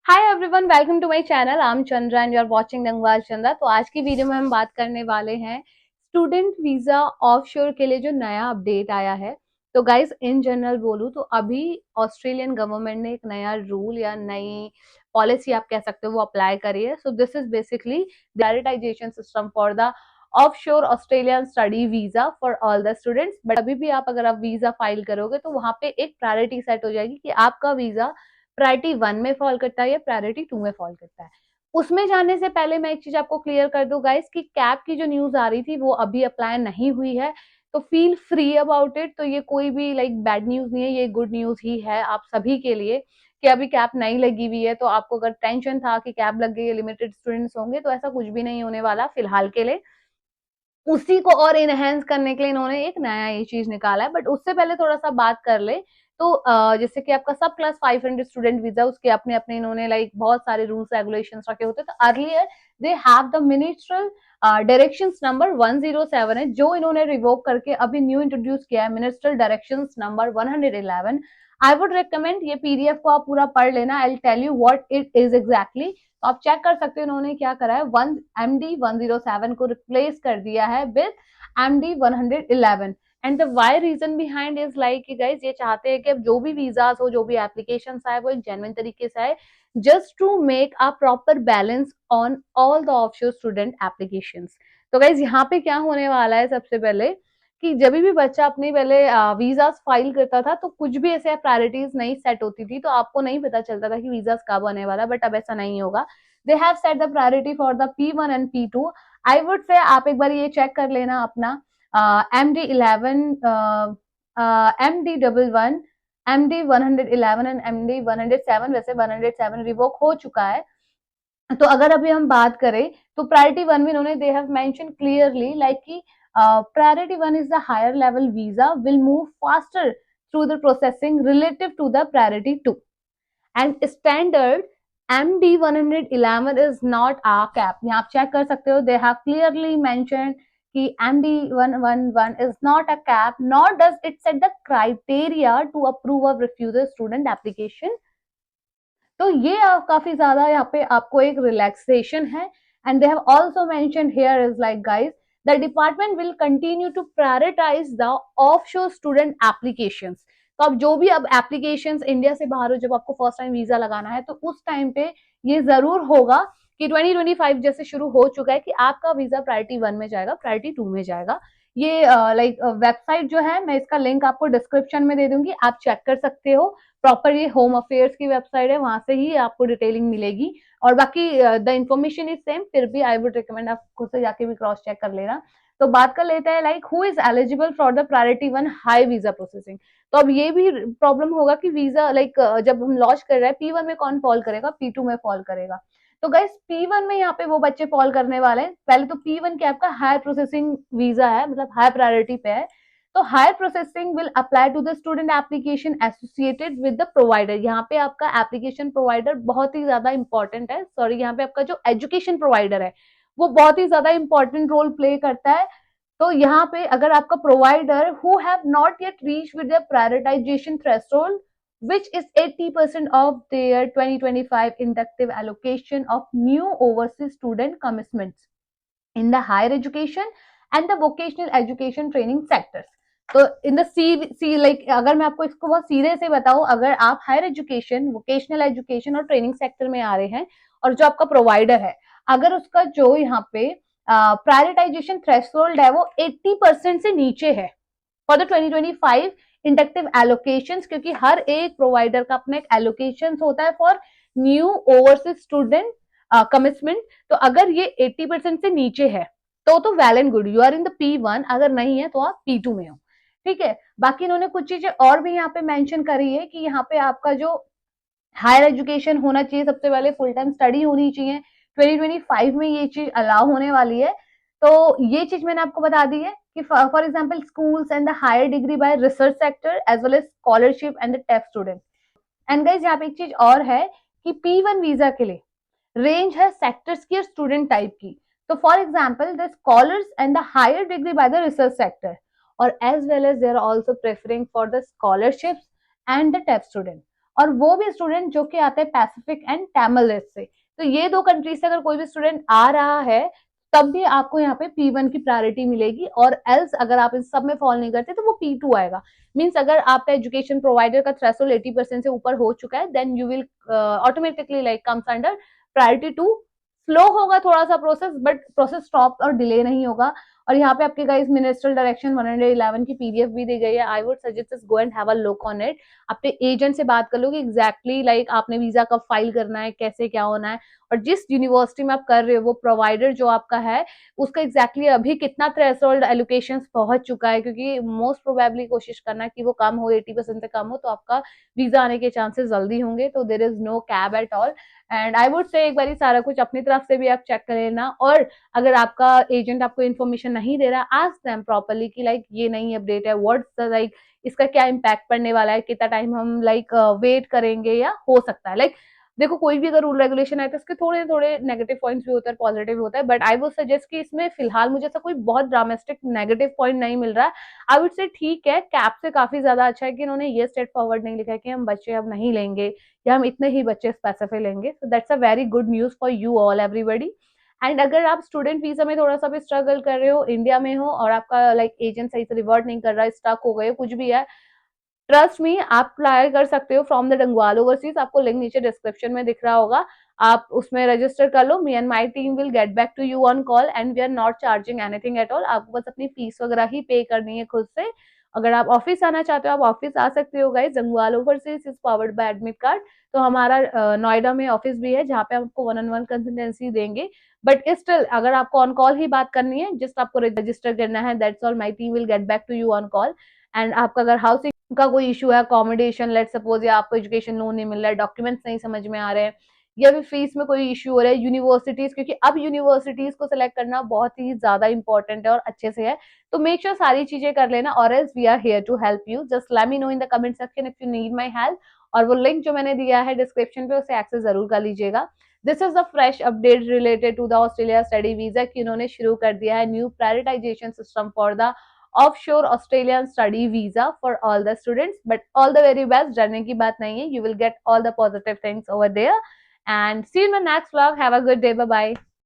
Hi everyone, welcome to my channel. I am Chandra and you are watching Dangwal Chandra. तो आज की video में हम बात करने वाले हैं स्टूडेंट वीजा ऑफशोर के लिए जो नया अपडेट आया है। तो गाइस, इन जनरल बोलूं तो अभी ऑस्ट्रेलियन गवर्नमेंट ने एक नया रूल या नई पॉलिसी आप कह सकते हो वो अप्लाई करी है। So this is basically prioritisation system for the offshore Australian study visa for all the students. But अभी भी आप अगर आप वीजा फाइल करोगे तो वहां पे एक प्रायोरिटी सेट हो जाएगी कि आपका वीजा प्रायोरिटी 1 में फॉल करता है या प्रायोरिटी 2 में फॉल करता है। उसमें जाने से पहले मैं एक चीज आपको क्लियर कर दूं गाइस कि कैप की जो न्यूज आ रही थी वो अभी अप्लाई नहीं हुई है। तो फील फ्री अबाउट इट। तो ये कोई भी बैड न्यूज नहीं है, ये गुड न्यूज ही है आप सभी के लिए कि अभी कैप नहीं लगी हुई है। तो आपको अगर टेंशन था कि कैप लग गई है, लिमिटेड स्टूडेंट्स होंगे, तो ऐसा कुछ भी नहीं होने वाला फिलहाल के लिए। उसी को और इनहेंस करने के लिए इन्होंने एक नया ये चीज निकाला है। बट उससे पहले थोड़ा सा बात कर ले तो जैसे कि आपका सब क्लास 500 स्टूडेंट वीजा, उसके अपने अपने इन्होंने बहुत सारे रूल्स रेगुलेशंस रखे होते। तो earlier they have the ministerial directions number 107 है, जो इन्होंने रिवोक करके अभी न्यू इंट्रोड्यूस किया है ministerial directions number 111। I would recommend ये पीडीएफ को आप पूरा पढ़ लेना। I will tell you what it is exactly. तो आप चेक कर सकते हो इन्होंने क्या करा है। वन MD 107 को रिप्लेस कर दिया है with MD 111। And the why reason behind is guys, ये चाहते हैं कि अब जो भी वीजास हो, जो भी एप्लीकेशन आए, वो एक जेन्युइन तरीके से आए, just to make a proper balance on all the offshore student application. तो गाइज यहाँ पे क्या होने वाला है, सबसे पहले कि जब भी बच्चा अपने पहले वीजास फाइल करता था तो कुछ भी ऐसे प्रायोरिटीज नहीं सेट होती थी, तो आपको नहीं पता चलता था कि वीजास कब आने वाला। बट अब ऐसा नहीं होगा। They have set the priority for the P1 and P2। I would से आप एक बार ये चेक कर लेना अपना MD11, MD11, MD111 and MD107। वैसे 107 रिवोक हो चुका है। तो अगर अभी हम बात करें तो प्रायोरिटी 1 में इन्होंने दे हैव मेंशन क्लियरली कि priority 1 is the higher level visa will move faster through the processing relative to the priority 2 and standard MD111 is not a cap। यहाँ आप चेक कर सकते हो, they have clearly mentioned कि MD111 is not a cap, nor does it set the criteria to approve or refuse a student application। तो ये काफी ज्यादा यहाँ पे आपको एक रिलैक्सेशन है। And they have also mentioned here is guys, the department will continue to prioritise the offshore student applications. तो अब जो भी अब एप्लीकेशंस इंडिया से बाहर हो, जब आपको फर्स्ट टाइम वीजा लगाना है तो उस टाइम पे ये जरूर होगा कि 2025 जैसे शुरू हो चुका है कि आपका वीजा प्रायोरिटी 1 में जाएगा, प्रायोरिटी 2 में जाएगा। ये वेबसाइट जो है, मैं इसका लिंक आपको डिस्क्रिप्शन में दे दूंगी, आप चेक कर सकते हो। प्रॉपर ये होम अफेयर्स की वेबसाइट है, वहां से ही आपको डिटेलिंग मिलेगी। और बाकी द इंफॉर्मेशन इज सेम, फिर भी आई वुड रिकमेंड आप खुद से जाके भी क्रॉस चेक कर लेना। तो बात कर लेते हैं who is eligible for the priority 1 high visa processing. तो अब ये भी प्रॉब्लम होगा कि वीजा जब हम लॉन्च कर रहे हैं P1 में कौन फॉल करेगा, P2 में फॉल करेगा। तो गाइस, P1 में यहाँ पे वो बच्चे फॉल करने वाले हैं। पहले तो P1 क्या आपका हायर प्रोसेसिंग वीजा है, मतलब हायर प्रायोरिटी पे है। तो higher processing will apply to the student application associated with the provider. यहाँ पे आपका एप्लीकेशन प्रोवाइडर बहुत ही ज्यादा इंपॉर्टेंट है। सॉरी, यहाँ पे आपका जो एजुकेशन प्रोवाइडर है वो बहुत ही ज्यादा इंपॉर्टेंट रोल प्ले करता है। तो यहाँ पे अगर आपका provider who have not yet reach with the prioritisation threshold which is 80% of their 2025 inductive allocation of new overseas student commencements in the higher education and the vocational education training sectors। तो in the सी अगर मैं आपको इसको बहुत सीधे से बताऊं, अगर आप हायर एजुकेशन, वोकेशनल एजुकेशन और ट्रेनिंग सेक्टर में आ रहे हैं और जो आपका प्रोवाइडर है, अगर उसका जो यहाँ पे प्रायोरिटाइजेशन थ्रेशोल्ड है वो 80% से नीचे है फॉर द 2025 इंडक्टिव एलोकेशंस, क्योंकि हर एक प्रोवाइडर का अपना एक एलोकेशन होता है for new overseas student commitment. तो अगर ये 80% से नीचे है तो well and good, you are in the P1। अगर नहीं है तो आप P2 में हो। ठीक है। बाकी इन्होंने कुछ चीजें और भी यहाँ पे मेंशन करी है कि यहाँ पे आपका जो हायर एजुकेशन होना चाहिए, सबसे पहले फुल टाइम स्टडी होनी चाहिए। 2025 में ये चीज अलाउ होने वाली है। तो ये चीज मैंने आपको बता दी है कि for example schools and the higher degree by research sector as well as scholarship and the TAFE student. And guys, यहाँ पे एक चीज और है कि P1 वीजा के लिए रेंज है सेक्टर्स की और स्टूडेंट टाइप की। तो for example the scholars and the higher degree by the research sector, और as well as they are also preferring for the scholarships and the TAFE student. और वो भी स्टूडेंट जो कि आते हैं पैसिफिक एंड टैमिल रेस्ट से। तो ये 2 कंट्रीज से अगर कोई भी स्टूडेंट आ रहा है तब भी आपको यहाँ पे P1 की प्रायोरिटी मिलेगी, और एल्स अगर आप इन सब में फॉल नहीं करते तो वो P2 आएगा। मीन्स अगर आपका एजुकेशन प्रोवाइडर का थ्रेशोल्ड 80% से ऊपर हो चुका है, then you will automatically like comes under priority 2। Slow होगा थोड़ा सा प्रोसेस, बट प्रोसेस स्टॉप और डिले नहीं होगा। और यहाँ पे आपके गाइस मिनिस्ट्रियल डायरेक्शन 111 की पीडीएफ भी दी गई है। I would suggest go and have a look on it. अपने एजेंट से बात कर लो कि एग्जैक्टली लाइक आपने वीजा कब फाइल करना है, कैसे क्या होना है, और जिस यूनिवर्सिटी में आप कर रहे हो वो प्रोवाइडर जो आपका है उसका एग्जैक्टली अभी कितना थ्रेशोल्ड एलोकेशन पहुंच चुका है, क्योंकि मोस्ट प्रोबेबली कोशिश करना कि वो कम हो, 80% से कम हो, तो आपका वीजा आने के चांसेस जल्दी होंगे। तो there is no cap at all. And I would say एक बार सारा कुछ अपनी तरफ से भी आप चेक कर लेना। और अगर आपका एजेंट आपको इन्फॉर्मेशन नहीं दे रहा, आस्क देम प्रॉपर्ली कि लाइक ये नई अपडेट है, व्हाट्स लाइक इसका क्या इम्पैक्ट पड़ने वाला है, कितना टाइम हम लाइक वेट करेंगे या हो सकता है लाइक देखो कोई भी अगर रूल रेगुलेशन है तो इसके थोड़े थोड़े नेगेटिव पॉइंट्स भी होते हैं, पॉजिटिव होता है, बट आई वुड सजेस्ट कि इसमें फिलहाल मुझे ऐसा कोई बहुत ड्रामेस्टिक नेगेटिव पॉइंट नहीं मिल रहा है। आई वुड से ठीक है, कैप से काफी ज्यादा अच्छा है कि इन्होंने ये स्ट्रेट फॉरवर्ड नहीं लिखा है कि हम बच्चे अब नहीं लेंगे या हम इतने ही बच्चे स्पेसिफिक लेंगे। So that's a very good news for you all everybody. And अगर आप स्टूडेंट वीजा में थोड़ा सा भी स्ट्रगल कर रहे हो, इंडिया में हो और आपका लाइक एजेंट सही से रिवर्ट नहीं कर रहा है, स्टक हो गए, कुछ भी है, ट्रस्ट मी आप अप्लाई कर सकते हो फ्रॉम द डंगवाल ओवरसीज। आपको लिंक नीचे डिस्क्रिप्शन में दिख रहा होगा, आप उसमें रजिस्टर कर लो। Me and my team will get back to you on call and we are not charging anything at all. आपको बस अपनी फीस वगैरह ही पे करनी है खुद से। अगर आप ऑफिस आना चाहते हो आप ऑफिस आ सकते हो guys. Dangwal overseas is powered by admit card. तो हमारा नोएडा में ऑफिस भी है जहाँ पे आपको 1-on-1 कंसल्टेंसी देंगे। बट स्टिल अगर आपको ऑन कॉल ही बात करनी है, जस्ट आपको रजिस्टर करना है, that's all. My team will get back to you on call. And आपका अगर हाउसिंग का कोई इशू है, अकोमोडेशन लेट सपोज, या आपको एजुकेशन लोन नहीं मिल रहा है, डॉक्यूमेंट्स नहीं समझ में आ रहे हैं, या फिर फीस में कोई इशू हो रहा है, यूनिवर्सिटीज, क्योंकि अब यूनिवर्सिटीज को सिलेक्ट करना बहुत ही ज्यादा इंपॉर्टेंट है और अच्छे से है, तो मेक श्योर सारी चीजें कर लेना। और else we are here to help you, just let me know in the comment section if you need my help. और वो लिंक जो मैंने दिया है डिस्क्रिप्शन पे उसे एक्सेस जरूर कर लीजिएगा। This is the fresh update related to the Australia study visa कि इन्होंने शुरू कर दिया है new prioritization system for the offshore Australian study visa for all the students, but all the very best। डरने की बात नहीं है, you will get all the positive things over there and see you in my next vlog। Have a good day, bye bye।